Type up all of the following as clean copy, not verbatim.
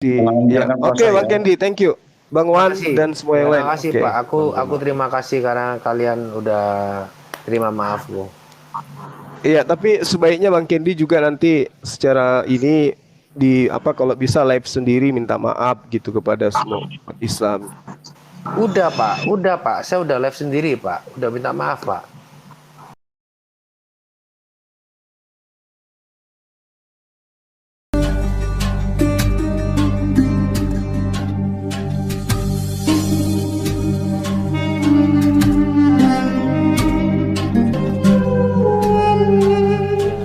Ya, Melancarkan oke puasa Bang ya. Kendi, thank you. Bang Terima Wan kasih. dan semua yang Terima lain. kasih Oke, Pak. Aku sama-sama. terima kasih karena kalian udah terima maafku. Iya, tapi sebaiknya Bang Kendi juga nanti secara ini di apa kalau bisa live sendiri minta maaf gitu kepada semua umat Islam. Udah Pak. Saya udah live sendiri Pak. Udah minta maaf Pak.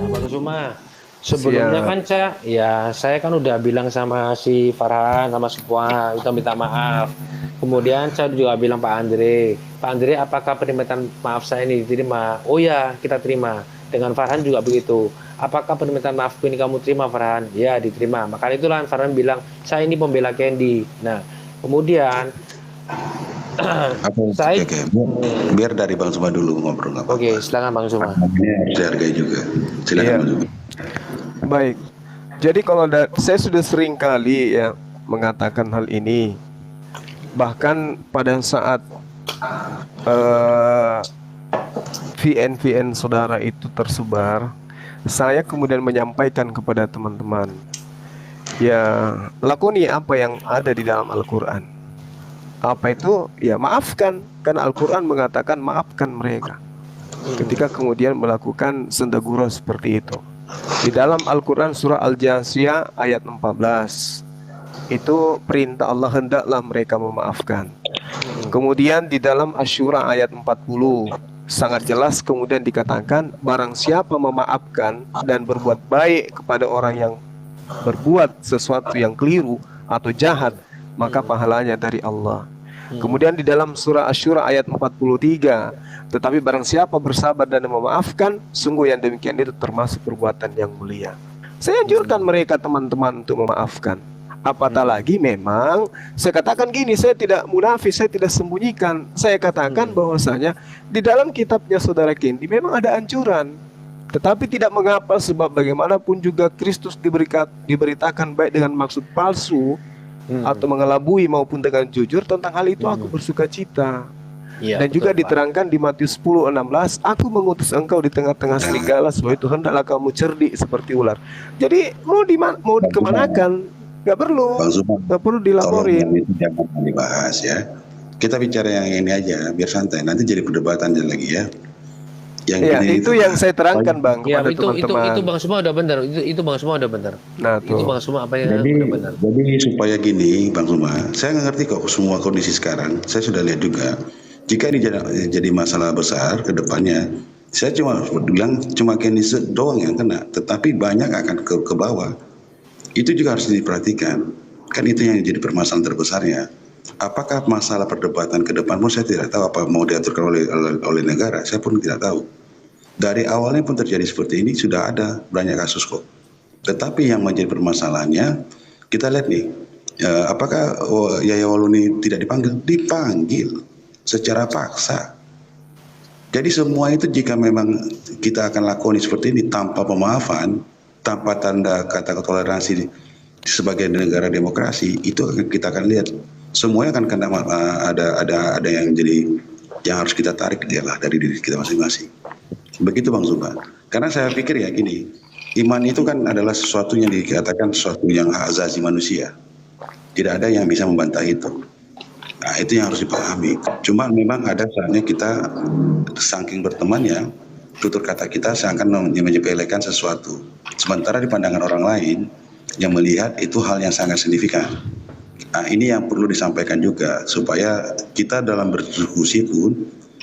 Bang Zuma, sebelumnya Siap. kan saya kan udah bilang sama si Farhan sama semua udah minta maaf. Kemudian saya juga bilang Pak Andre, apakah permintaan maaf saya ini diterima? Oh ya, kita terima. Dengan Farhan juga begitu. Apakah permintaan maafku ini kamu terima, Farhan? Ya, diterima. Maka itulah Farhan bilang, saya ini pembela Candy. Nah, kemudian saya Oke. Biar dari Bang Zuma dulu ngobrol, nggak Oke, apa-apa. silakan Bang Zuma. Ini harus dihargai juga. Silakan Iya, Bang Zuma. baik. Jadi kalau saya sudah sering kali ya mengatakan hal ini. Bahkan pada saat eh, VN saudara itu tersebar, saya kemudian menyampaikan kepada teman-teman, ya lakoni apa yang ada di dalam Al-Quran. Apa itu? Ya maafkan, karena Al-Quran mengatakan maafkan mereka. Ketika kemudian melakukan sendagura seperti itu. Di dalam Al-Quran surah Al-Jasiyah ayat 14, itu perintah Allah, hendaklah mereka memaafkan. Kemudian di dalam Asy-Syura ayat 40 sangat jelas kemudian dikatakan, barang siapa memaafkan dan berbuat baik kepada orang yang berbuat sesuatu yang keliru atau jahat, maka pahalanya dari Allah. Kemudian di dalam surah Asy-Syura ayat 43, tetapi barang siapa bersabar dan memaafkan, sungguh yang demikian itu termasuk perbuatan yang mulia. Saya anjurkan mereka teman-teman untuk memaafkan. Apatah lagi memang saya katakan gini, saya tidak munafik, saya tidak sembunyikan. Saya katakan bahwasanya di dalam kitabnya saudara Kendi memang ada anjuran. Tetapi tidak mengapa, sebab bagaimanapun juga Kristus diberitakan baik dengan maksud palsu atau mengelabui maupun dengan jujur, tentang hal itu aku bersuka cita. Iya, Dan juga betul, Pak. diterangkan di Matius 10:16, aku mengutus engkau di tengah-tengah serigala, sebab itu hendaklah kamu cerdik seperti ular. Jadi mau dikemanakan? Nggak perlu, Bang Zuma, nggak perlu tolong dilaporin. yang itu jangan dibahas ya. Kita bicara yang ini aja, biar santai. Nanti jadi perdebatan lagi ya. Yang Ya, ini itu yang saya terangkan Bang Ya, kepada teman-teman. itu Bang Suma udah benar. Itu Bang Suma udah benar. Nah Itu tuh, Bang Suma apa yang Jadi, udah benar. jadi supaya gini, Bang Zuma, saya nggak ngerti kok semua kondisi sekarang. Saya sudah lihat juga. Jika ini jadi masalah besar ke depannya, saya cuma bilang cuma Kenny doang yang kena, tetapi banyak akan ke bawah. Itu juga harus diperhatikan. Kan itu yang jadi permasalahan terbesarnya. Apakah masalah perdebatan ke depan pun saya tidak tahu apa mau diaturkan oleh negara. Saya pun tidak tahu. Dari awalnya pun terjadi seperti ini sudah ada banyak kasus kok. Tetapi yang menjadi permasalahannya, kita lihat nih, apakah Yaya Waluni tidak dipanggil? Dipanggil secara paksa. Jadi semua itu jika memang kita akan lakoni seperti ini tanpa pemaafan, tanpa tanda kata toleransi sebagai negara demokrasi, itu kita akan lihat semuanya akan kena ada yang jadi yang harus kita tarik dialah dari diri kita masing-masing. Begitu Bang Zuma. Karena saya pikir ya gini, iman itu kan adalah sesuatu yang dikatakan sesuatu yang hak asasi manusia. Tidak ada yang bisa membantah itu. Nah itu yang harus dipahami. Cuma memang ada saatnya kita saking bertemannya, tutur kata kita seakan menyepelekan sesuatu. Sementara di pandangan orang lain yang melihat itu hal yang sangat signifikan. Nah ini yang perlu disampaikan juga supaya kita dalam berdiskusi pun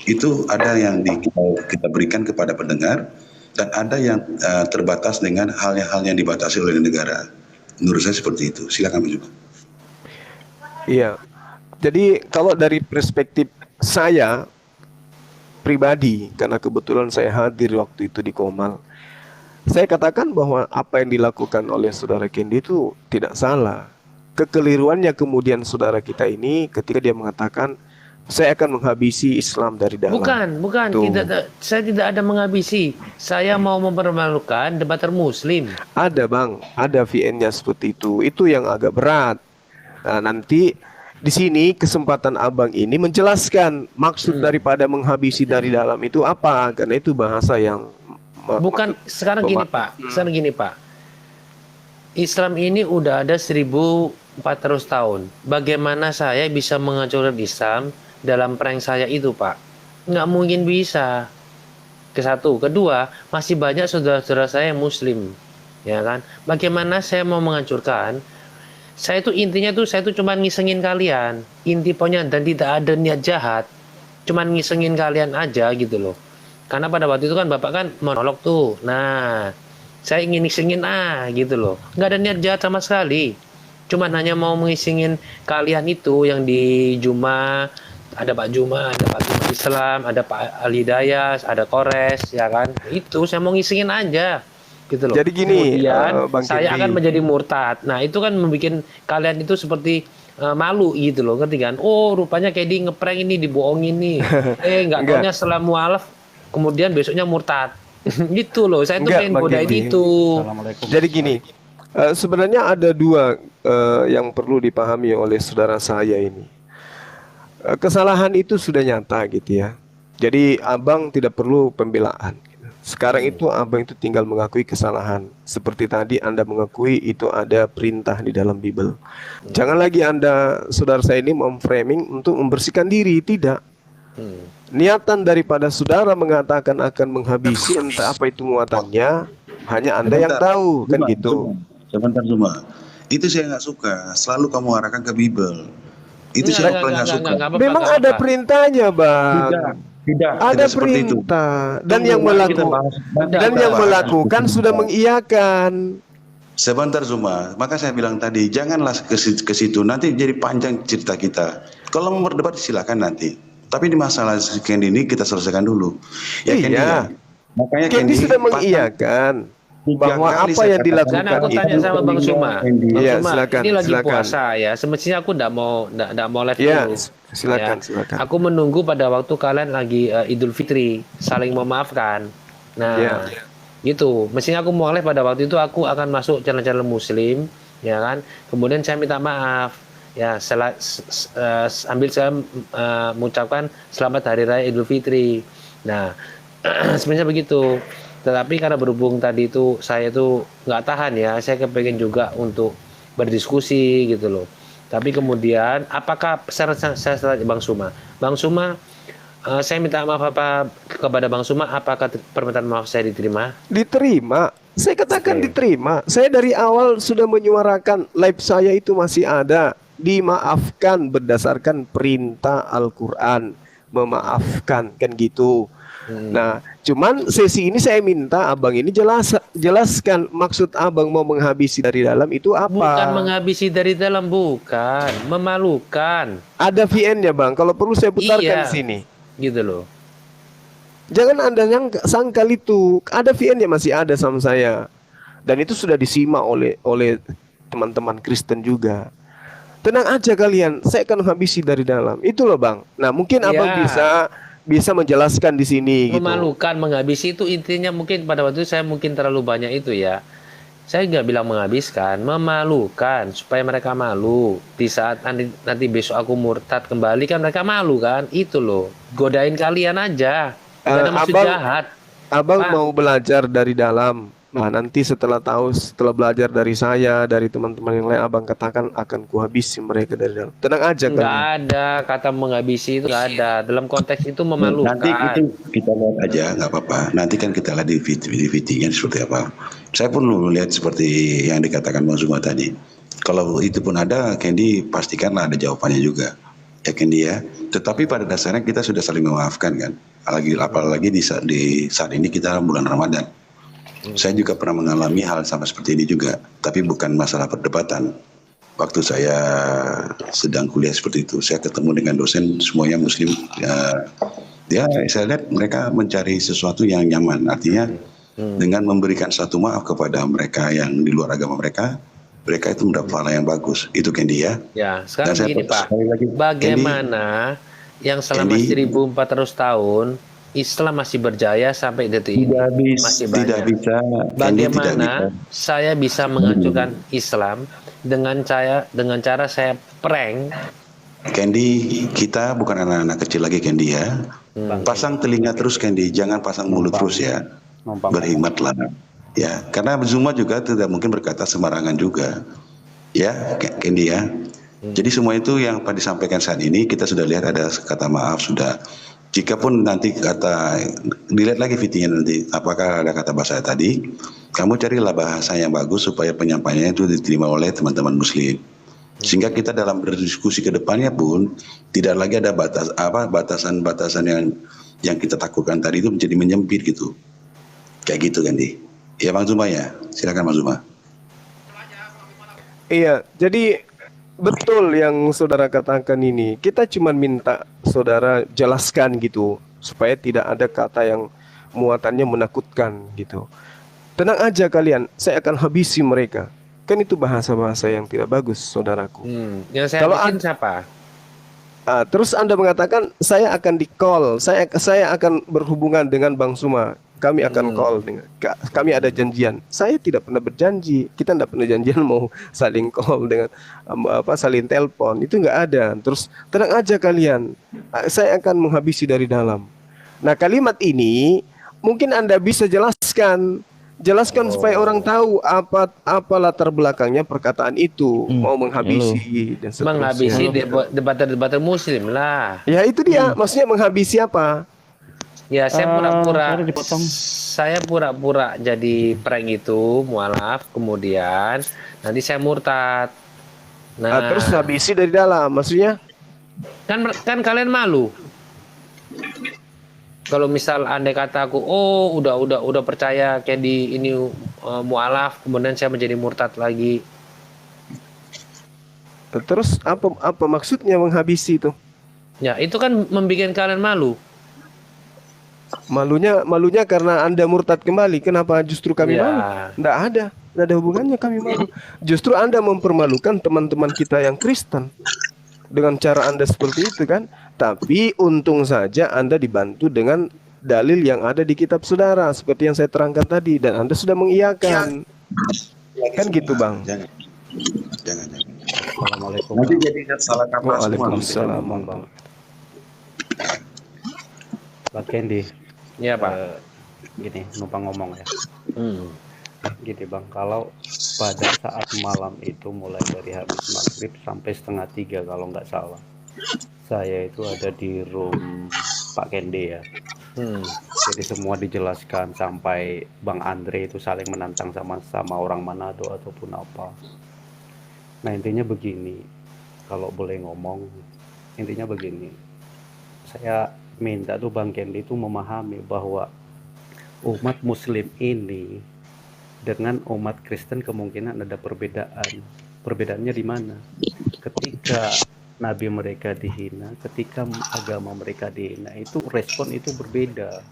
itu ada yang kita berikan kepada pendengar dan ada yang terbatas dengan hal-hal yang dibatasi oleh negara. Menurut saya seperti itu. Silakan juga. iya. Jadi kalau dari perspektif saya pribadi, karena kebetulan saya hadir waktu itu di Komal, saya katakan bahwa apa yang dilakukan oleh saudara Kendi itu tidak salah. Kekeliruannya kemudian saudara kita ini ketika dia mengatakan saya akan menghabisi Islam dari dalam. Bukan, Tuh. saya tidak ada menghabisi. Saya mau mempermalukan debater Muslim. Ada bang, ada VN-nya seperti itu. Itu yang agak berat. Nah, nanti di sini kesempatan abang ini menjelaskan maksud daripada menghabisi dari dalam itu apa, karena itu bahasa yang Bukan sekarang gini Pak. Sekarang gini Pak. Islam ini udah ada 1400 tahun. Bagaimana saya bisa menghancurkan Islam dalam prank saya itu Pak? Nggak mungkin bisa. Kesatu, kedua, masih banyak saudara-saudara saya yang Muslim, ya kan? Bagaimana saya mau menghancurkan? Saya tuh intinya tuh saya tuh cuma ngisengin kalian, inti pokoknya, dan tidak ada niat jahat, cuma ngisengin kalian aja gitu loh. Karena pada waktu itu kan Bapak kan monolog tuh, nah saya ingin ngisengin gitu loh, nggak ada niat jahat sama sekali, cuman hanya mau mengisengin kalian itu yang di Juma. Ada Pak Juma, ada Pak Juma Islam, ada Pak Ali Dayas, ada Kores, ya kan? Itu saya mau ngisingin aja, gitu loh. Jadi gini, kemudian Bang saya Kendi. akan menjadi murtad. Nah itu kan membuat kalian itu seperti malu gitu loh, ngerti kan? Oh rupanya kayak di ngeprank ini, dibohongin nih. Nggak taunya setelah mualaf, kemudian besoknya murtad. Gitu loh, saya tuh Enggak, pengen Bang godain Kendi. itu. Jadi gini, sebenarnya ada dua yang perlu dipahami oleh saudara saya ini. Kesalahan itu sudah nyata gitu ya. Jadi abang tidak perlu pembelaan. Sekarang itu abang itu tinggal mengakui kesalahan. Seperti tadi Anda mengakui itu ada perintah di dalam Bible. Jangan lagi Anda, saudara saya ini memframing untuk membersihkan diri. Tidak. Niatan daripada saudara mengatakan akan menghabisi, entah apa itu muatannya, hanya Anda yang tahu, kan gitu. Sebentar Zuma. Itu saya nggak suka. Selalu kamu arahkan ke Bible. Itu saya paling nggak suka. Nggak apa-apa, Memang nggak ada apa-apa. perintahnya, Bang. Tidak. Ada Tidak seperti itu. perintah dan Tunggu, yang mari kita melakukan bahas. dan Tidak, yang Pak. melakukan sudah mengiyakan. Sebentar Zuma, maka saya bilang tadi janganlah ke situ, nanti jadi panjang cerita kita. Kalau mau berdebat silakan nanti. Tapi di masalah Candy ini kita selesaikan dulu. Ya Candy, Iya. ya. Makanya Candy sudah pasang- mengiyakan bahwa kali apa saya yang katakan. dilakukan Karena aku tanya itu. sama Bang Suma. Bang Iya, Suma, silakan, ini lagi silakan. puasa ya. Semestinya aku nggak mau live Iya, dulu. silakan, Ya. silakan. Aku menunggu pada waktu kalian lagi Idul Fitri, saling memaafkan. Nah, Iya. gitu. Mestinya aku mau live pada waktu itu aku akan masuk channel-channel Muslim, ya kan. Kemudian saya minta maaf. Ya, sambil saya mengucapkan selamat Hari Raya Idul Fitri. Nah, sebenarnya begitu. Tetapi karena berhubung tadi itu saya itu nggak tahan ya, saya kepengen juga untuk berdiskusi gitu loh. Tapi kemudian apakah saya tanya Bang Suma, saya minta maaf apa kepada Bang Suma, apakah permintaan maaf saya diterima? Diterima. Saya katakan Oke. diterima. Saya dari awal sudah menyuarakan live saya itu masih ada. Dimaafkan berdasarkan perintah Al-Quran. Memaafkan, kan gitu. Nah, cuman sesi ini saya minta abang ini jelaskan maksud abang mau menghabisi dari dalam itu apa? Bukan menghabisi dari dalam, bukan, memalukan, Ada VN-nya bang. Kalau perlu saya putarkan Iya. di sini. gitu loh. Jangan Anda yang sangkal itu. Ada VN-nya masih ada sama saya. Dan itu sudah disimak oleh teman-teman Kristen juga. Tenang aja kalian, saya akan habisi dari dalam. Itu loh bang. Nah mungkin abang Iya. bisa menjelaskan di sini. Gitu. Memalukan, menghabisi itu intinya mungkin pada waktu itu saya mungkin terlalu banyak itu ya. Saya nggak bilang menghabiskan, memalukan supaya mereka malu. Di saat nanti besok aku murtad kembali kan mereka malu kan. Itu loh, godain kalian aja. Gak ada maksud jahat. Abang Pak. mau belajar dari dalam. Nah nanti setelah belajar dari saya, dari teman-teman yang lain, abang katakan akan kuhabisi mereka dari dalam. Tenang aja Nggak kalian. ada kata menghabisi itu, nggak ada. Dalam konteks itu memalukan. Nanti itu kita lihat aja, nggak apa-apa. Nanti kan kita lihat di VT-nya seperti apa. Saya pun melihat seperti yang dikatakan Bang Suma tadi. Kalau itu pun ada, Candy pastikanlah ada jawabannya juga. Ya Candy ya. Tetapi pada dasarnya kita sudah saling memaafkan kan. Apalagi di saat ini kita bulan Ramadan. Saya juga pernah mengalami hal sama seperti ini juga. Tapi bukan masalah perdebatan. Waktu saya sedang kuliah seperti itu, saya ketemu dengan dosen semuanya Muslim. Ya, saya lihat mereka mencari sesuatu yang nyaman. Artinya dengan memberikan satu maaf kepada mereka yang di luar agama mereka itu mendapat pahala yang bagus. Itu Candy ya. Ya, sekarang Dan saya begini Pak, sekali lagi, bagaimana yang selama Candy, 1400 tahun Islam masih berjaya sampai detik ini. Masih tidak banyak. bisa, Candy tidak bisa. Bagaimana saya bisa menghancurkan Islam dengan cara saya prank? Candy, kita bukan anak-anak kecil lagi, Candy ya. Pasang telinga terus, Candy, jangan pasang mulut terus ya. Berhikmatlah. Ya, karena Zuma juga tidak mungkin berkata sembarangan juga. Ya, Candy ya. Jadi semua itu yang tadi disampaikan saat ini kita sudah lihat ada kata maaf sudah. Jikapun nanti dilihat lagi videonya nanti apakah ada kata bahasa tadi, kamu carilah bahasa yang bagus supaya penyampaiannya itu diterima oleh teman-teman Muslim. Sehingga kita dalam berdiskusi ke depannya pun tidak lagi ada batasan-batasan yang kita takutkan tadi itu menjadi menyempit gitu. Kayak gitu kan, Di. Ya Bang Zuma ya. Silakan Bang Zuma. Iya, jadi betul yang saudara katakan ini. Kita cuma minta saudara jelaskan gitu supaya tidak ada kata yang muatannya menakutkan gitu. Tenang aja kalian, saya akan habisi mereka. Kan itu bahasa-bahasa yang tidak bagus, saudaraku. Yang saya Kalau bikin siapa? Terus Anda mengatakan saya akan di-call, saya akan berhubungan dengan Bang Suma. Kami akan call dengan kami ada janjian. Saya tidak pernah berjanji. Kita tidak pernah janjian mau saling call dengan saling telepon. Itu nggak ada. Terus tenang aja kalian. Saya akan menghabisi dari dalam. Nah, kalimat ini mungkin Anda bisa jelaskan supaya orang tahu apa latar belakangnya perkataan itu, mau menghabisi dan seterusnya. Menghabisi debater Muslim lah. Ya itu dia, maksudnya menghabisi apa? Ya saya pura-pura jadi prank itu mualaf, kemudian nanti saya murtad. Nah, Terus habisi dari dalam, maksudnya? kan kalian malu. Kalau misal andai kata aku, oh udah percaya Candy ini mualaf, kemudian saya menjadi murtad lagi. Terus apa maksudnya menghabisi itu? Ya itu kan membuat kalian malu. Malunya karena Anda murtad kembali. Kenapa justru kami malu? Nggak ada hubungannya kami malu. Justru Anda mempermalukan teman-teman kita yang Kristen dengan cara Anda seperti itu kan. Tapi untung saja Anda dibantu dengan dalil yang ada di kitab saudara seperti yang saya terangkan tadi, dan Anda sudah mengiyakan. Kan gitu, Bang. Jangan. Assalamualaikum. Nanti jadi salah kaprah semua. Waalaikumsalam, Bang. Bang Candy. Ya Pak. Gini, numpang ngomong ya. Gini Bang, kalau pada saat malam itu mulai dari habis maghrib sampai 2:30 kalau nggak salah, saya itu ada di room Pak Candy ya. Jadi semua dijelaskan sampai Bang Andre itu saling menantang sama orang Manado ataupun apa. Nah intinya begini, kalau boleh ngomong, intinya begini, saya minta tuh Bang Candy itu memahami bahwa umat Muslim ini dengan umat Kristen kemungkinan ada perbedaan. Perbedaannya di mana? Ketika nabi mereka dihina, ketika agama mereka dihina, itu respon itu berbeda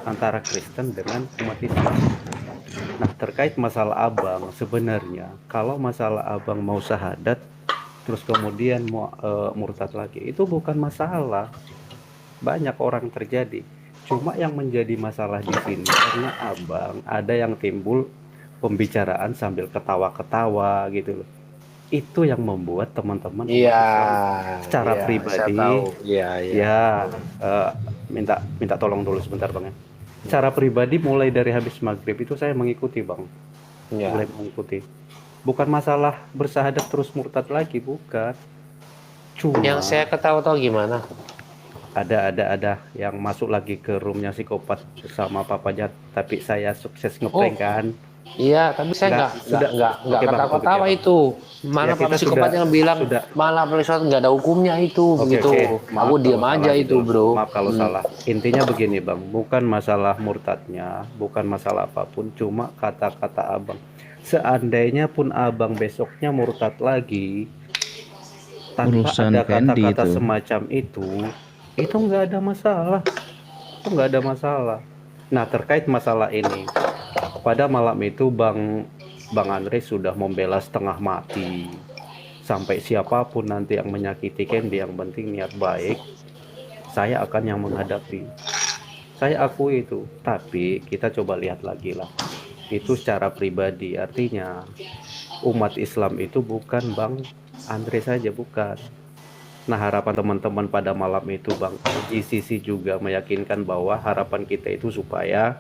antara Kristen dengan umat Islam. Nah, terkait masalah abang, sebenarnya kalau masalah abang mau syahadat terus kemudian mau murtad lagi, itu bukan masalah. Banyak orang terjadi. Cuma yang menjadi masalah di sini karena abang ada yang timbul pembicaraan sambil ketawa-ketawa gitu loh. Itu yang membuat teman-teman secara pribadi minta tolong dulu sebentar Bang ya. Secara pribadi mulai dari habis maghrib itu saya mengikuti Bang. Mulai mengikuti. Bukan masalah bersahadat terus murtad lagi, bukan. Cuma yang saya ketawa-tawa gimana? Ada yang masuk lagi ke roomnya psikopat bersama papanya, tapi saya sukses ngeprank kan. Iya, tapi saya nggak ketawa-tawa itu. Mana Pak psikopat yang bilang malah psikopat nggak ada hukumnya itu, begitu. Aku diam aja itu, bro. Maaf kalau salah. Intinya begini Bang, bukan masalah murtadnya, bukan masalah apapun, cuma kata-kata abang. Seandainya pun abang besoknya murtad lagi, tanpa ada kata-kata semacam itu nggak ada masalah. Nah terkait masalah ini, pada malam itu Bang Andre sudah membela setengah mati sampai siapapun nanti yang menyakiti Candy, yang penting niat baik saya akan yang menghadapi. Saya akui itu, tapi kita coba lihat lagi lah. Itu secara pribadi, artinya umat Islam itu bukan Bang Andre saja, bukan. Nah, harapan teman-teman pada malam itu Bang GCC juga meyakinkan bahwa harapan kita itu supaya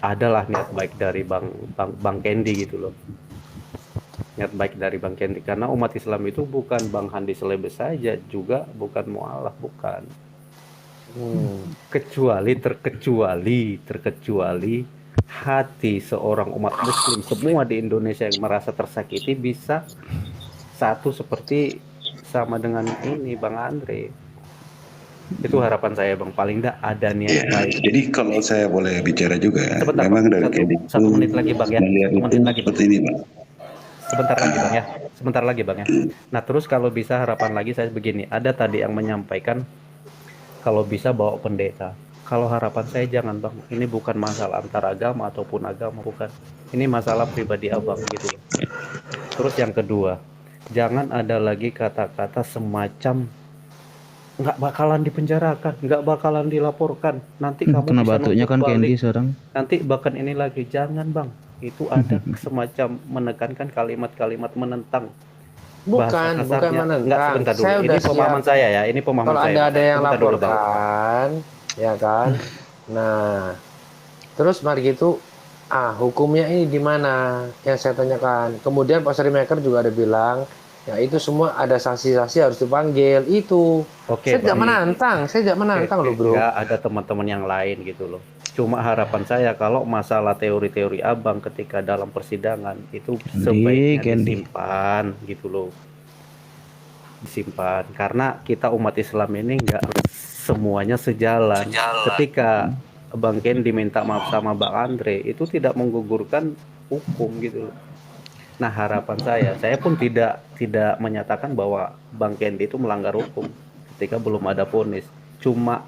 adalah niat baik dari Bang Kendi gitu loh. Niat baik dari Bang Kendi, karena umat Islam itu bukan Bang Handi Selebes saja, juga bukan mualaf, bukan. Terkecuali hati seorang umat muslim semua di Indonesia yang merasa tersakiti bisa satu seperti sama dengan ini Bang Andre. Itu harapan saya Bang, paling enggak ada niat Ya, baik. jadi kalau saya boleh bicara juga, Sebentar, memang Bang. dari Kendi Satu menit lagi Bang ya. melihat Satu itu menit lagi Bang. seperti ini, Bang. Sebentar lagi Bang ya. Nah, terus kalau bisa harapan lagi saya begini, ada tadi yang menyampaikan kalau bisa bawa pendeta. Kalau harapan saya jangan Bang, ini bukan masalah antara agama ataupun agama, bukan. Ini masalah pribadi Abang gitu loh. Terus yang kedua, jangan ada lagi kata-kata semacam nggak bakalan dipenjarakan, nggak bakalan dilaporkan, nanti kamu Kena bisa batuknya nuntut kan balik, Candy sekarang. nanti bahkan ini lagi. Jangan Bang, itu ada semacam menekankan kalimat-kalimat menentang. Bukan Enggak, menentang. sebentar dulu. Saya Ini udah pemahaman siap. saya ya, ini pemahaman Kalau saya. ada yang Sebentar dulu, Bang. laporkan, ya kan. Nah, terus mari gitu. Hukumnya ini di mana? Yang saya tanyakan. Kemudian Pak Sri Maker juga ada bilang, ya itu semua ada saksi-saksi harus dipanggil. Itu. Oke, Saya tidak Bang. menantang. Saya tidak menantang loh, bro. Enggak, ada teman-teman yang lain gitu loh. Cuma harapan saya kalau masalah teori-teori Abang ketika dalam persidangan itu sebaiknya Candy. disimpan gitu loh. Disimpan karena kita umat Islam ini enggak semuanya sejalan. Ketika Bang Ken diminta maaf sama Bang Andre, itu tidak menggugurkan hukum gitu loh. Nah, harapan saya pun tidak menyatakan bahwa Bang Kendi itu melanggar hukum ketika belum ada vonis. Cuma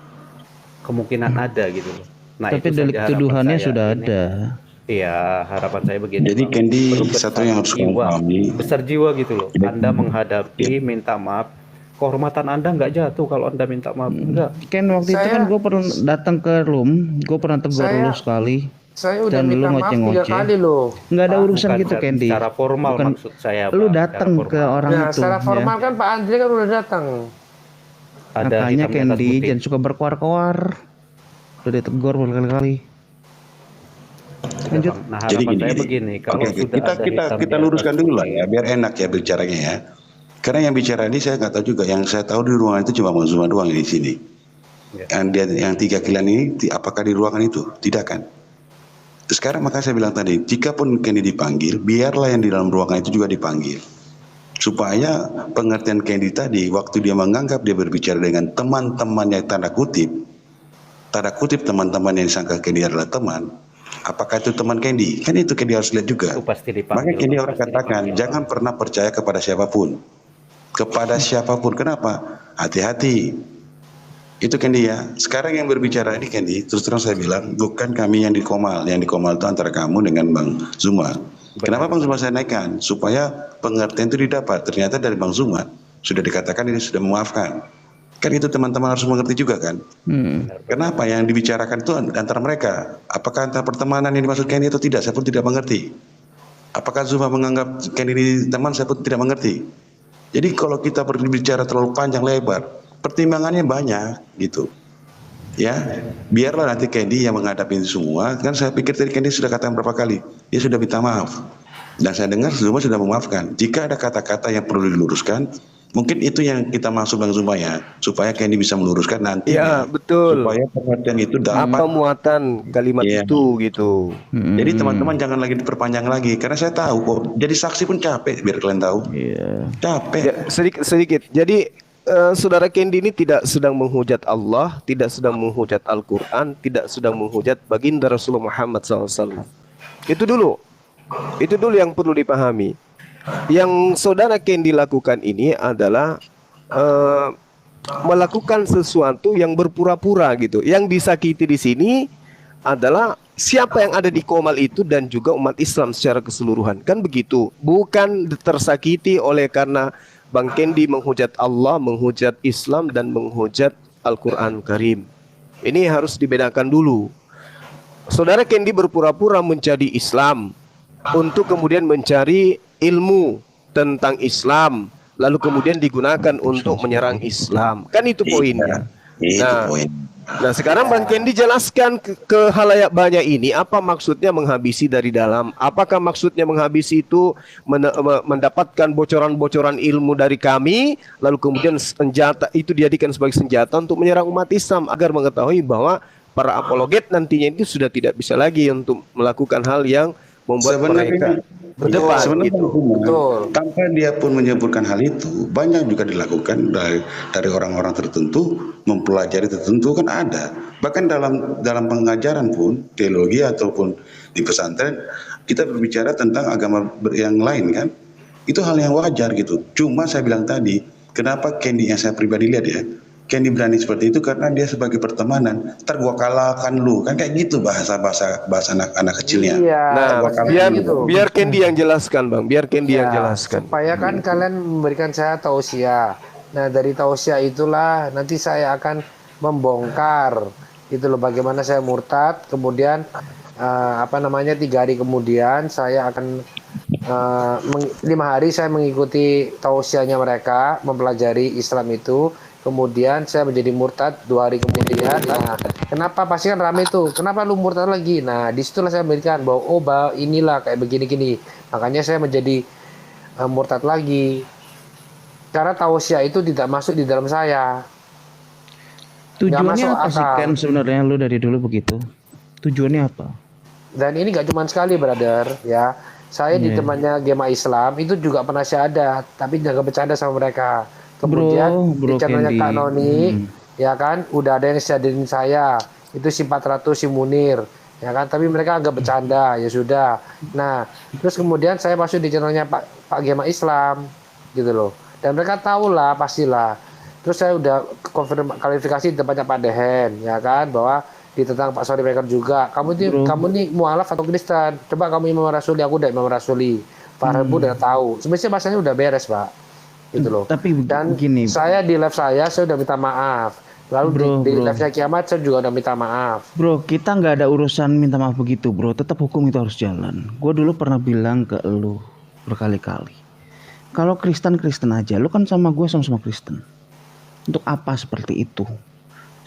kemungkinan ada gitu loh. Nah, Tapi itu delik saja harapan tuduhannya saya. sudah Ini- ada. Iya, harapan saya begini. Jadi Bang. Kendi Perlu satu yang harus kamu jiwa, pahami. besar jiwa gitu loh. Anda menghadapi minta maaf, kehormatan Anda nggak jatuh kalau Anda minta maaf. Enggak. Ken waktu itu Saya- kan gue pernah datang ke room, gue pernah tegur Saya- lu sekali. Saya udah Dan lu minta maaf 3 ngoceh-ngoceh. kali loh. Nggak ada urusan Bukan gitu Candy. secara formal Bukan, maksud saya. lu Bang, datang secara ke formal. orang Nah, itu. secara formal ya. kan Pak Andre kan udah datang. Ada Makanya hitam di atas Candy putih. jangan suka berkoar-koar. Udah ditegur berkali-kali. Lanjut. Nah, Jadi harapan gini, saya gini. begini, kalau Oke, sudah kita ada kita hitam kita di atas luruskan dulu lah putih. ya, biar enak ya bicaranya ya. Karena yang bicara ini saya nggak tahu juga. Yang saya tahu di ruangan itu cuma Bang Zuma doang di sini. Ya. Yang 3 kilan ini apakah di ruangan itu? Tidak kan? Sekarang maka saya bilang tadi, jika pun Kendi dipanggil, biarlah yang di dalam ruangan itu juga dipanggil. Supaya pengertian Kendi tadi, waktu dia menganggap dia berbicara dengan teman-temannya tanda kutip teman-teman yang disangka Kendi adalah teman, apakah itu teman Kendi? Kan itu Kendi harus lihat juga. Itu pasti dipanggil. Makanya Kendi Bang, orang pasti katakan, dipanggil, jangan Bang. pernah percaya kepada siapapun. Kepada siapapun, kenapa? Hati-hati. Itu Kendi ya. Sekarang yang berbicara ini Kendi, terus terang saya bilang, bukan kami yang di Komal. Yang di Komal itu antara kamu dengan Bang Zuma. Kenapa Bang Zuma saya naikkan? Supaya pengertian itu didapat. Ternyata dari Bang Zuma sudah dikatakan ini sudah memaafkan. Kan itu teman-teman harus mengerti juga kan. Kenapa yang dibicarakan itu antara mereka? Apakah antara pertemanan yang dimaksud Kendi atau tidak? Saya pun tidak mengerti. Apakah Zuma menganggap Kendi ini teman? Saya pun tidak mengerti. Jadi kalau kita berbicara terlalu panjang lebar, pertimbangannya banyak gitu. Ya, biarlah nanti Kendi yang menghadapi itu semua. Kan saya pikir tadi Kendi sudah katakan berapa kali, dia sudah minta maaf. Dan saya dengar Zuma sudah memaafkan. Jika ada kata-kata yang perlu diluruskan, mungkin itu yang kita maksud Bang Zuma ya, supaya Kendi bisa meluruskan nanti. Ya, betul. Supaya pengertian itu Apa dapat. muatan kalimat Iya. itu gitu. Jadi teman-teman jangan lagi diperpanjang lagi, karena saya tahu kok. Jadi saksi pun capek, biar kalian tahu. Iya. Capek. Ya, sedikit. Jadi saudara Kendi ini tidak sedang menghujat Allah, tidak sedang menghujat Al-Quran, tidak sedang menghujat baginda Rasulullah Muhammad SAW. Itu dulu yang perlu dipahami. Yang saudara Kendi lakukan ini adalah melakukan sesuatu yang berpura-pura gitu. Yang disakiti di sini adalah siapa yang ada di Komal itu dan juga umat Islam secara keseluruhan. Kan begitu. Bukan tersakiti oleh karena Bang Kendi menghujat Allah, menghujat Islam dan menghujat Al-Quran Karim. Ini harus dibedakan dulu. Saudara Kendi berpura-pura menjadi Islam untuk kemudian mencari ilmu tentang Islam, lalu kemudian digunakan untuk menyerang Islam. Kan itu poinnya. Itu Nah, poin. Nah sekarang Bang Kendi jelaskan ke halayak banyak ini apa maksudnya menghabisi dari dalam. Apakah maksudnya menghabisi itu mendapatkan bocoran-bocoran ilmu dari kami, lalu kemudian senjata itu dijadikan sebagai senjata untuk menyerang umat Islam agar mengetahui bahwa para apologet nantinya itu sudah tidak bisa lagi untuk melakukan hal yang membuat mereka berdebat sebenarnya gitu. Betul. tanpa dia pun menyebutkan hal itu, banyak juga dilakukan dari orang-orang tertentu, mempelajari tertentu kan ada. Bahkan dalam pengajaran pun teologi ataupun di pesantren kita berbicara tentang agama yang lain kan, itu hal yang wajar gitu. Cuma saya bilang tadi, kenapa Kendi yang saya pribadi lihat ya, Kendi berani seperti itu karena dia sebagai pertemanan. Ntar gua kalahkan lu, kan kayak gitu bahasa anak kecilnya. Iya. Nah, maksudnya biar Kendi yang jelaskan, Bang. Biar Kendi yang Ya, jelaskan. supaya kan kalian memberikan saya tausiah. Nah, dari tausiah itulah nanti saya akan membongkar itu loh bagaimana saya murtad. Kemudian 3 hari kemudian saya akan 5 hari saya mengikuti tausiahnya mereka, mempelajari Islam itu. Kemudian saya menjadi murtad 2 hari kemudian. Nah, kenapa pasti kan rame tuh? Kenapa lu murtad lagi? Nah, disitulah saya memberikan bahwa inilah kayak begini-gini. Makanya saya menjadi murtad lagi. Karena tausiah itu tidak masuk di dalam saya. Tujuannya masuk apa sih akal. Ken sebenarnya lu dari dulu begitu? Tujuannya apa? Dan ini gak cuma sekali, brother, ya. Saya di temannya Gema Islam itu juga pernah syahadat, tapi jangan bercanda sama mereka. Kemudian di Bro channelnya Kendi. Kak Noni, ya kan, udah ada yang syahadatin saya. Itu si 400 si Munir, ya kan. Tapi mereka agak bercanda, ya sudah. Nah, terus kemudian saya masuk di channelnya Pak Gema Islam, gitu loh. Dan mereka tahu lah, pastilah. Terus saya udah klarifikasi di tempatnya Pak Dehen, ya kan, bahwa ditentang Pak Sorry Maker juga. Kamu nih mualaf atau Kristen? Coba kamu Imam Rasuli, aku udah Imam Rasuli. Pak Rebu udah tahu. Sebenarnya bahasanya udah beres, Pak. Gitu loh. Tapi Dan begini, saya di live saya udah minta maaf. Lalu di Bro. live-nya Kiamat saya juga udah minta maaf. bro, kita nggak ada urusan minta maaf begitu, bro. Tetap hukum itu harus jalan. Gue dulu pernah bilang ke lu berkali-kali. Kalau Kristen aja, lu kan sama gue sama-sama Kristen. Untuk apa seperti itu?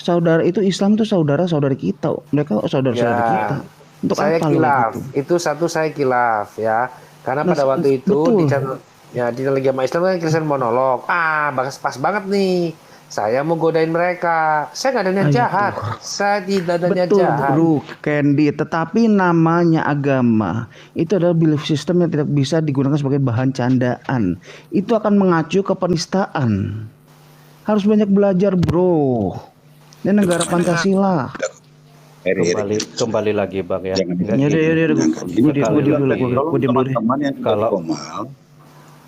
Saudara itu Islam tuh saudara-saudari kita. Mereka saudara-saudari Ya. kita. Untuk Saya apa lu kilaf. gitu? Itu satu saya kilaf ya. Karena Nah, pada waktu itu betul. di channel Gema Islam kan Kristen monolog. Pas banget nih. Saya mau godain mereka. Saya nggak ada niat Ayo, jahat. Saya tidak ada niat Betul, jahat. bro, Candy. Tetapi namanya agama itu adalah belief system yang tidak bisa digunakan sebagai bahan candaan. Itu akan mengacu ke penistaan. Harus banyak belajar, bro. Ini negara Pancasila. Kembali lagi Bang ya. Jangan Ya udah, gue diam dulu deh. teman-teman yang tidak di Komal,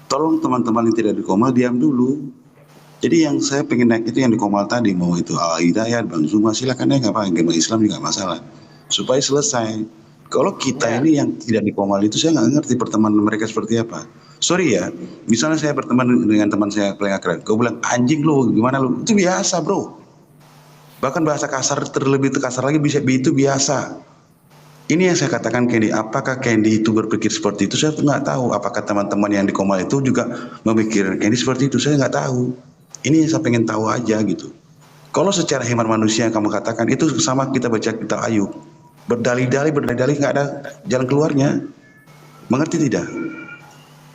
tolong teman-teman yang tidak di Komal diam dulu. Jadi yang saya pengen naik itu yang di Komal tadi, mau itu Al Hidayat, Bang Zuma, silakan naik apa, agama Islam juga masalah, supaya selesai. Kalau kita ini yang tidak di Komal itu saya nggak ngerti pertemanan mereka seperti apa. Sorry ya, misalnya saya berteman dengan teman saya paling akrab, kau bilang anjing lu, gimana lu, itu biasa bro. Bahkan bahasa kasar terlebih kasar lagi bisa itu biasa. Ini yang saya katakan Candy, apakah Candy itu berpikir seperti itu? Saya nggak tahu. Apakah teman-teman yang di Komal itu juga memikirkan Candy seperti itu? Saya nggak tahu. Ini yang saya pengen tahu aja gitu. Kalau secara hemat manusia yang kamu katakan itu sama kita baca kitab Ayub, berdalih-dalih nggak ada jalan keluarnya. Mengerti tidak?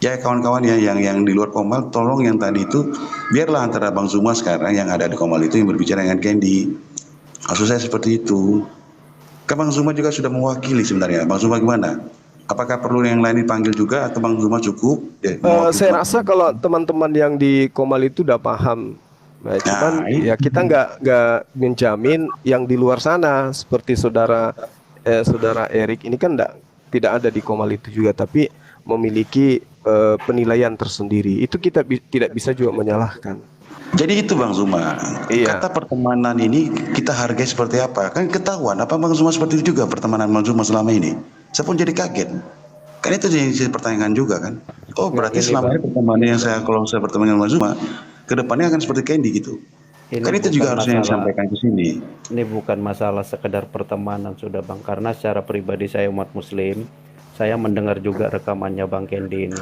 Ya kawan-kawan ya yang di luar Komal, tolong yang tadi itu biarlah antara Bang Zuma sekarang yang ada di Komal itu yang berbicara dengan Candy. Maksud saya seperti itu. Kan Bang Zuma juga sudah mewakili sebenarnya. Bang Zuma gimana? Apakah perlu yang lain dipanggil juga atau Bang Zuma cukup? Saya rasa kalau teman-teman yang di Komal itu udah paham. Nah, cuman ya kita nggak menjamin yang di luar sana seperti saudara Erik ini kan tidak ada di Komal itu juga, tapi memiliki penilaian tersendiri. Itu kita tidak bisa juga menyalahkan. Jadi itu Bang Zuma, Iya. kata pertemanan ini kita hargai seperti apa? Kan ketahuan apa Bang Zuma seperti itu juga pertemanan Bang Zuma selama ini. Saya pun jadi kaget. Kan itu yang saya pertanyakan juga kan. Oh berarti selama ini pertemanan yang kalau saya berteman dengan Bang Zuma, kedepannya akan seperti Candy gitu. Ini Kan itu bukan juga harusnya yang masalah disampaikan ke sini. ini bukan masalah sekedar pertemanan sudah Bang, karena secara pribadi saya umat muslim, saya mendengar juga rekamannya Bang Kendi ini.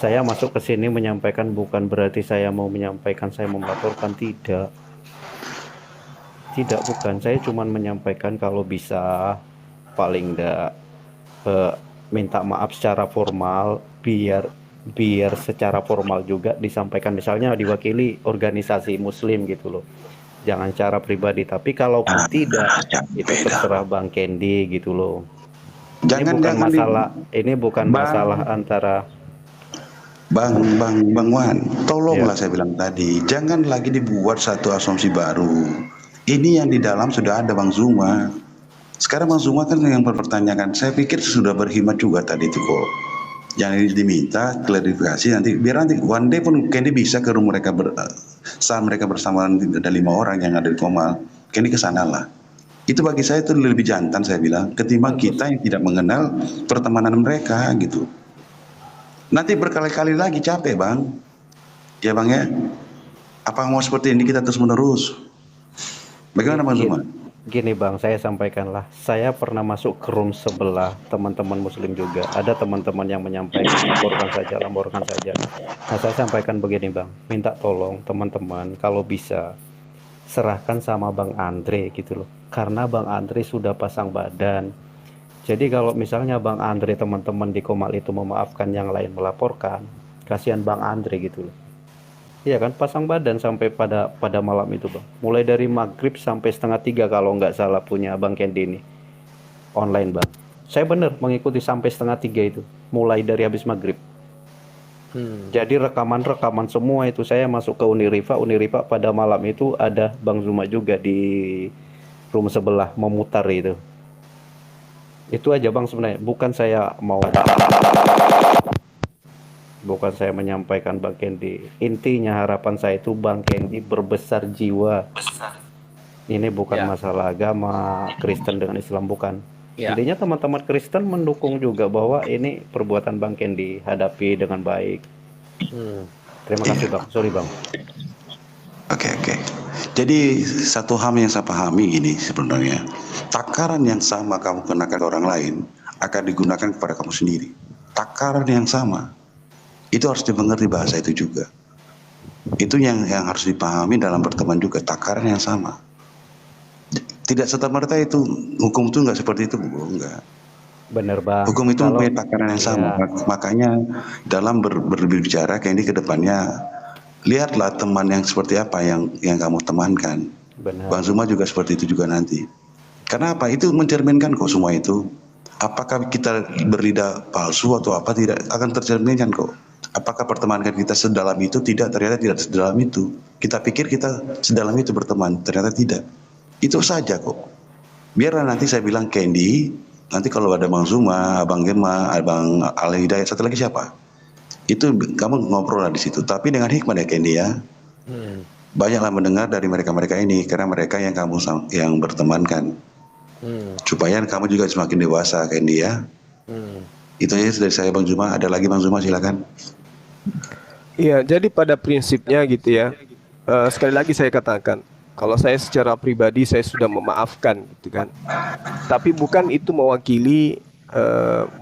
Saya masuk ke sini menyampaikan bukan berarti saya mau menyampaikan saya mau melaporkan, tidak. Tidak, bukan. Saya cuma menyampaikan kalau bisa paling enggak minta maaf secara formal, biar biar secara formal juga disampaikan, misalnya diwakili organisasi muslim gitu loh, jangan cara pribadi. Tapi kalaupun tidak, itu Beda. terserah Bang Kendi gitu loh. Jangan jangan Ini bukan Bang. masalah antara Bang Wan, tolonglah Ya. saya bilang tadi, jangan lagi dibuat satu asumsi baru. Ini yang di dalam sudah ada Bang Zuma. Sekarang Bang Zuma kan yang mempertanyakan, saya pikir sudah berhemat juga tadi itu kok. Yang diminta klarifikasi nanti, biar nanti one day pun Kendi bisa ke rumah mereka saat mereka bersama ada 5 orang yang ada di Komal, Kendi ke sana lah. Itu bagi saya itu lebih jantan saya bilang, ketimbang kita yang tidak mengenal pertemanan mereka gitu. Nanti berkali-kali lagi capek Bang. Ya Bang ya. Apa mau seperti ini kita terus menerus? Bagaimana Bang Zuma? Gini Bang, saya sampaikanlah, saya pernah masuk ke room sebelah teman-teman muslim juga. Ada teman-teman yang menyampaikan laporkan saja. Nah, saya sampaikan begini Bang, minta tolong teman-teman kalau bisa serahkan sama Bang Andre gitu loh. Karena Bang Andre sudah pasang badan. Jadi kalau misalnya Bang Andre teman-teman di Komal itu memaafkan yang lain melaporkan, kasihan Bang Andre gitu loh. Iya kan, pasang badan sampai pada malam itu Bang. Mulai dari maghrib sampai 2:30 kalau nggak salah punya Bang Kendi ini. Online Bang. Saya bener mengikuti sampai 2:30 itu. Mulai dari habis maghrib. Jadi rekaman semua itu saya masuk ke Unirifa pada malam itu ada Bang Zuma juga di room sebelah memutar itu. Itu aja Bang sebenarnya, bukan saya menyampaikan Bang Kendi. Intinya harapan saya itu Bang Kendi berbesar jiwa. Ini bukan masalah agama Kristen dengan Islam, bukan. Intinya teman-teman Kristen mendukung juga bahwa ini perbuatan Bang Kendi hadapi dengan baik. Terima kasih Bang. Sorry Bang. Oke. Jadi satu hal yang saya pahami ini sebenarnya, takaran yang sama kamu kenakan ke orang lain akan digunakan kepada kamu sendiri. Takaran yang sama. Itu harus dimengerti bahasa itu juga. Itu yang harus dipahami dalam pertemuan juga, takaran yang sama. Tidak serta-merta itu hukum itu enggak seperti itu, Bu. Enggak. Bener Bang. Hukum itu mempunyai takaran yang sama. Makanya dalam berbicara kayak ini ke depannya, lihatlah teman yang seperti apa yang kamu temankan. Benar. Bang Zuma juga seperti itu juga nanti. Karena apa? Itu mencerminkan kok semua itu. Apakah kita berlidah palsu atau apa, tidak akan tercerminkan kok. Apakah pertemanan kita sedalam itu? Tidak, ternyata tidak sedalam itu. Kita pikir kita sedalam itu berteman, ternyata tidak. Itu saja kok. Biarlah nanti saya bilang Kendi, nanti kalau ada Bang Zuma, Abang Gema, Abang Ali Hidayat, satu lagi siapa? Itu kamu ngobrol lah di situ. Tapi dengan hikmah ya Kendi ya. Banyaklah mendengar dari mereka-mereka ini, karena mereka yang kamu yang bertemankan. Supaya kamu juga semakin dewasa Kendi ya. Itu aja dari saya Bang Zuma. Ada lagi Bang Zuma, silakan. Iya, jadi pada prinsipnya gitu ya. Sekali lagi saya katakan, kalau saya secara pribadi saya sudah memaafkan gitu kan. Tapi bukan itu mewakili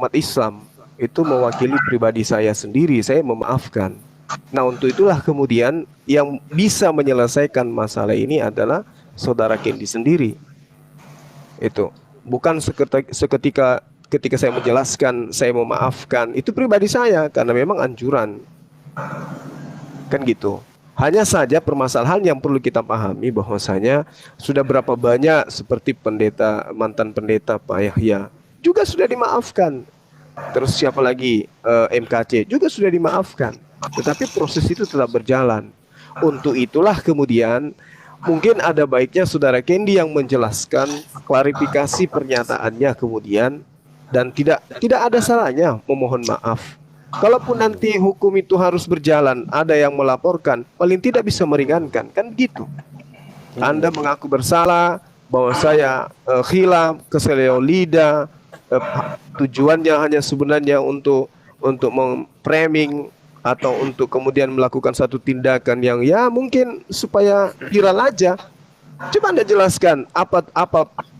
umat Islam. Itu mewakili pribadi saya sendiri, saya memaafkan. Nah, untuk itulah kemudian yang bisa menyelesaikan masalah ini adalah saudara Kendi sendiri. Itu bukan ketika saya menjelaskan, saya memaafkan, itu pribadi saya karena memang anjuran. Kan gitu. Hanya saja permasalahan yang perlu kita pahami bahwasanya sudah berapa banyak seperti mantan pendeta Pak Yahya juga sudah dimaafkan. Terus siapa lagi, MKC juga sudah dimaafkan. Tetapi proses itu tetap berjalan. Untuk itulah kemudian mungkin ada baiknya saudara Kendi yang menjelaskan, klarifikasi pernyataannya kemudian, dan tidak ada salahnya memohon maaf. Kalaupun nanti hukum itu harus berjalan, ada yang melaporkan, paling tidak bisa meringankan, kan gitu. Anda mengaku bersalah bahwa saya khilaf, keseleo lidah, tujuannya hanya sebenarnya untuk memframing atau untuk kemudian melakukan satu tindakan yang ya mungkin supaya viral aja. Coba Anda jelaskan apa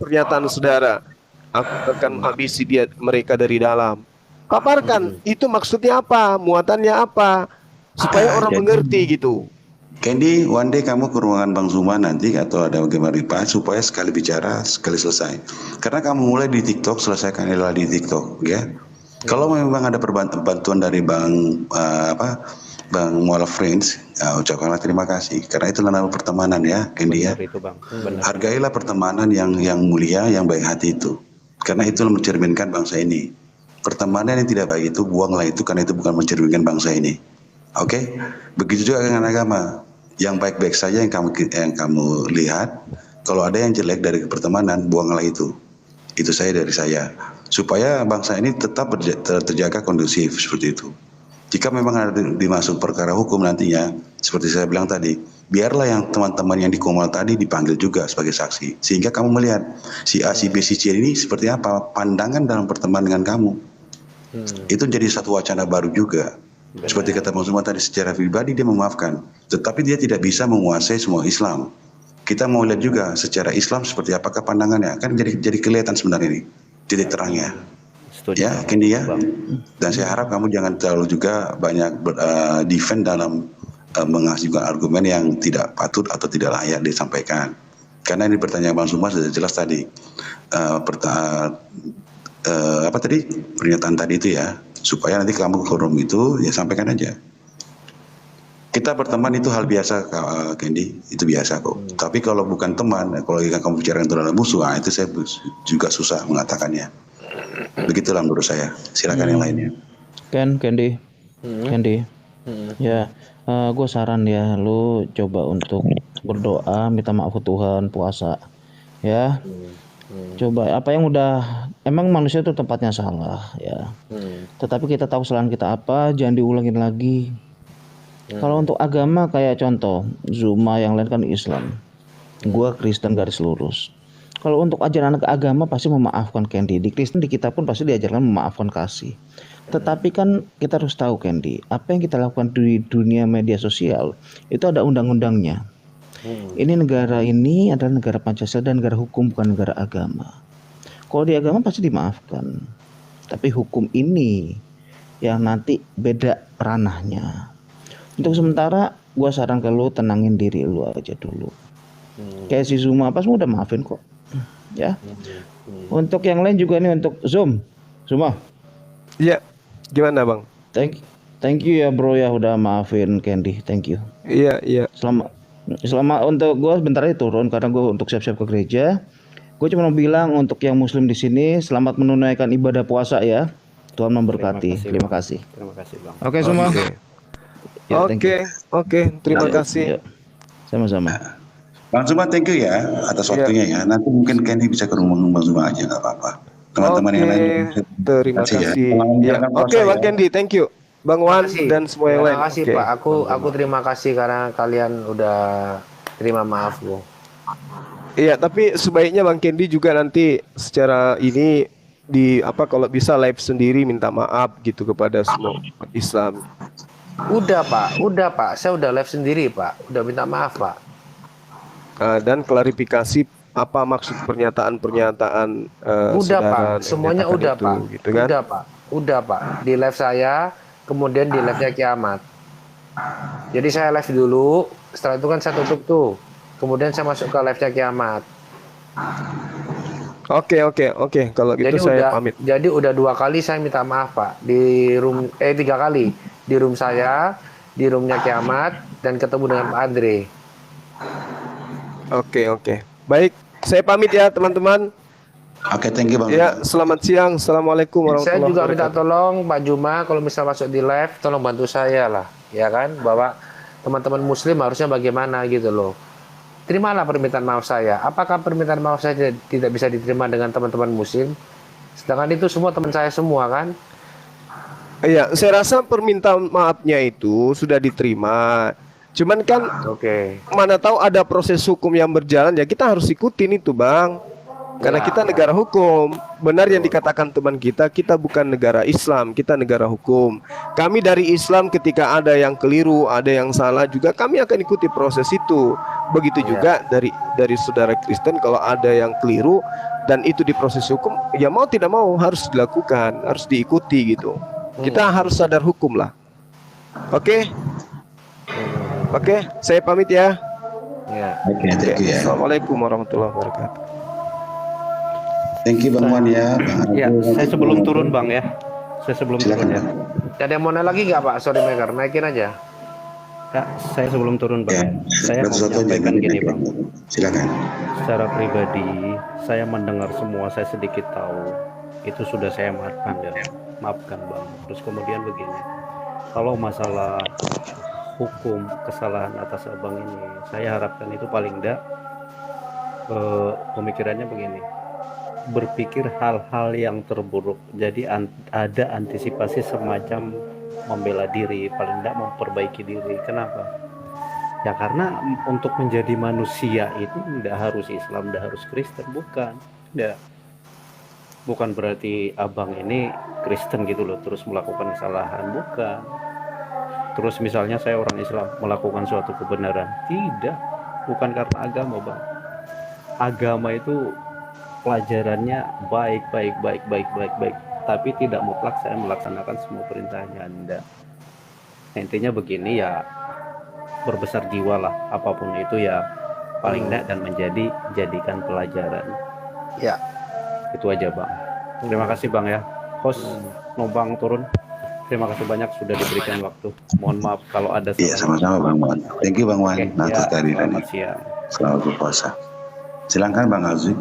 pernyataan saudara. Aku akan habisi mereka dari dalam. Paparkan itu maksudnya apa, muatannya apa, supaya orang mengerti gitu. Candy, one day kamu ke ruangan Bang Zuma nanti atau ada bagaimana Pak supaya sekali bicara sekali selesai. Karena kamu mulai di TikTok, selesaikan di TikTok, ya. Kalau memang ada bantuan dari Bang Mualaf Friends, ucapkanlah terima kasih. Karena itu nama pertemanan ya, Candy ya. Benar itu Bang. Benar. Hargailah pertemanan yang mulia, yang baik hati itu. Karena itu mencerminkan bangsa ini. Pertemanan yang tidak baik itu buanglah itu karena itu bukan mencerminkan bangsa ini. Oke, begitu juga dengan agama. Yang baik-baik saja yang kamu lihat. Kalau ada yang jelek dari pertemanan, buanglah itu. Itu dari saya. Supaya bangsa ini tetap terjaga kondusif seperti itu. Jika memang ada dimasuk perkara hukum nantinya, seperti saya bilang tadi, biarlah yang teman-teman yang di Komal tadi dipanggil juga sebagai saksi. Sehingga kamu melihat si A, si B, si C ini seperti apa pandangan dalam pertemanan dengan kamu. Itu jadi satu wacana baru juga. Benar. Seperti kata Bang Zuma tadi, secara pribadi dia memaafkan, tetapi dia tidak bisa menguasai semua Islam. Kita mau lihat juga secara Islam seperti apakah pandangannya, kan jadi kelihatan sebenarnya ini titik terangnya. Setuju, ya, Candy ya. Dan saya harap kamu jangan terlalu juga banyak defend dalam mengajukan argumen yang tidak patut atau tidak layak disampaikan. Karena ini pertanyaan Bang Zuma sudah jelas tadi. Pernyataan tadi itu ya. Supaya nanti kamu ke forum itu ya sampaikan aja. Kita berteman itu hal biasa, Candy, itu biasa kok. Tapi kalau bukan teman, kalau kamu bicarakan terhadap musuh, itu saya juga susah mengatakannya. Begitulah menurut saya. Silakan yang lainnya. Candy. Ya, gue saran ya, lu coba untuk berdoa, minta maaf ke Tuhan, puasa, ya. Coba apa yang emang manusia itu tempatnya salah ya. Tetapi kita tahu kesalahan kita apa, jangan diulangin lagi. Kalau untuk agama kayak contoh Zuma yang lain kan Islam, gua Kristen garis lurus. Kalau untuk ajaran agama pasti memaafkan, Candy. Di Kristen di kita pun pasti diajarkan memaafkan, kasih. Tetapi kan kita harus tahu, Candy, apa yang kita lakukan di dunia media sosial itu ada undang-undangnya. Ini negara ini adalah negara Pancasila dan negara hukum, bukan negara agama. Kalau di agama pasti dimaafkan, tapi hukum ini yang nanti beda ranahnya. Untuk sementara gua saran ke lu, tenangin diri lu aja dulu. Kayak si Zuma apa semua udah maafin kok, ya. Untuk yang lain juga nih, untuk Zuma. Iya, gimana Bang? Thank you ya bro ya udah maafin Candy, thank you. Iya. Selama untuk gue bentar aja turun karena gue untuk siap-siap ke gereja. Gue cuma mau bilang untuk yang muslim di sini selamat menunaikan ibadah puasa ya. Tuhan memberkati. Terima kasih. Terima kasih Bang. Oke semua. Ya, Oke. Terima kasih. Ya. Sama-sama. Bang Zuma, thank you ya atas waktunya ya. Nanti mungkin Candy bisa ke rumah Bang Zuma aja, nggak apa-apa. Teman-teman yang lain. Terima kasih. Ya. Oke, Bang Candy, thank you. Bang Wan dan semua yang lain. Terima kasih Pak. Aku terima kasih karena kalian udah terima maafku. Iya, tapi sebaiknya Bang Candy juga nanti secara ini kalau bisa live sendiri minta maaf gitu kepada semua umat Islam. Udah Pak. Saya udah live sendiri Pak. Udah minta maaf Pak. Dan klarifikasi apa maksud pernyataan-pernyataan udah saudara Pak. Semuanya udah itu, Pak. Gitu kan? Udah Pak. Di live saya. Kemudian di live-nya Kiamat. Jadi saya live dulu, setelah itu kan saya tutup tuh. Kemudian saya masuk ke live-nya Kiamat. Oke. Kalau gitu saya pamit. Jadi udah 2 kali saya minta maaf Pak. Di room 3 kali. Di room saya, di roomnya Kiamat, dan ketemu dengan Pak Andre. Oke. Baik, saya pamit ya teman-teman. Oke, thank you Bang. Ya, selamat siang. Assalamualaikum warahmatullahi wabarakatuh. Saya juga minta tolong Pak Juma kalau misal masuk di live, tolong bantu saya lah, ya kan, bahwa teman-teman muslim harusnya bagaimana gitu loh. Terimalah permintaan maaf saya. Apakah permintaan maaf saya tidak bisa diterima dengan teman-teman muslim? Sedangkan itu semua teman saya semua kan? Iya, saya rasa permintaan maafnya itu sudah diterima. Cuman kan mana tahu ada proses hukum yang berjalan, ya kita harus ikutin itu, Bang. Karena Ya. kita negara hukum. Benar yang dikatakan teman kita, kita bukan negara Islam, kita negara hukum. Kami dari Islam ketika ada yang keliru, ada yang salah juga kami akan ikuti proses itu. Begitu Ya. juga dari saudara Kristen, kalau ada yang keliru dan itu diproses hukum, ya mau tidak mau harus dilakukan, harus diikuti gitu. Kita harus sadar hukum lah. Oke? Oke, saya pamit ya. Ya. Oke, thank you ya. Assalamualaikum warahmatullahi wabarakatuh. Thank you Bang Wan ya. Bang Ya, Agus. saya sebelum turun Bang ya. Saya sebelum Silakan turun ya. Bang. Ada yang mau nanya lagi nggak Pak? Sorry Maker, naikin aja. Kak, saya sebelum turun Bang Ya, ya. Saya mau satu-satu aja, menyampaikan nanti gini nanti. Bang. Silakan. Secara pribadi, saya mendengar semua, saya sedikit tahu. Itu sudah saya maafkan ya. Maafkan Bang. Terus kemudian begini. Kalau masalah hukum kesalahan atas abang ini, saya harapkan itu paling enggak pemikirannya begini, berpikir hal-hal yang terburuk, jadi ada antisipasi semacam membela diri, paling enggak memperbaiki diri. Kenapa? Ya karena untuk menjadi manusia itu enggak harus Islam, enggak harus Kristen, bukan. Bukan berarti abang ini Kristen gitu loh terus melakukan kesalahan, bukan. Terus misalnya saya orang Islam melakukan suatu kebenaran, tidak, bukan karena agama Bang. Agama itu pelajarannya baik, tapi tidak mutlak saya melaksanakan semua perintahnya. Anda. Intinya begini ya, berbesar jiwa lah, apapun itu ya paling enggak dan jadikan pelajaran. Ya. Itu aja Bang. Terima kasih Bang ya. Host numpang turun. Terima kasih banyak sudah diberikan waktu. Mohon maaf kalau ada Iya, salah. sama-sama Bang Wan. Thank you Bang Wan Oke, atas ya, kehadirannya. selamat siang. Selamat berpuasa. Silakan Bang Azwi.